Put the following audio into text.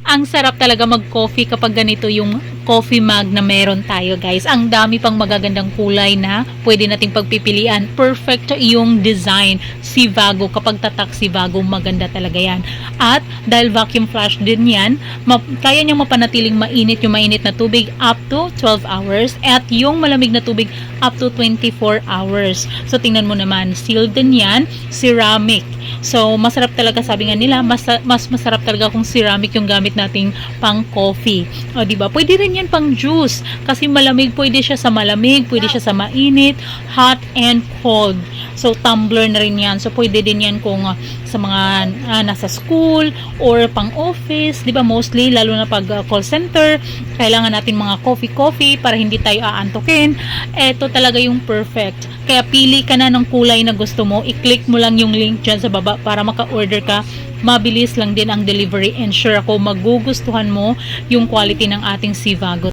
Ang sarap talaga mag-coffee kapag ganito yung coffee mug na meron tayo, guys. Ang dami pang magagandang kulay na pwede nating pagpipilian. Perfect yung design. Sivago, kapag tatak Sivago, maganda talaga yan. At dahil vacuum flush din yan, kaya niyang mapanatiling mainit yung mainit na tubig up to 12 hours at yung malamig na tubig up to 24 hours. So tingnan mo naman, sealed din yan, ceramic. So masarap talaga, sabi nga nila, mas masarap talaga kung ceramic yung gamit nating pang coffee. O di ba? Pwede rin yan pang juice kasi malamig, pwede siya sa malamig, pwede siya sa mainit, hot and cold. So tumbler na rin yan. So pwede din yan kung sa mga nasa school or pang office, di ba? Mostly lalo na pag call center, kailangan natin mga coffee para hindi tayo aantukin. Ito talaga yung perfect. Kaya pili ka na ng kulay na gusto mo, i-click mo lang yung link dyan sa baba para maka-order ka. Mabilis lang din ang delivery and sure ako magugustuhan mo yung quality ng ating Sivago.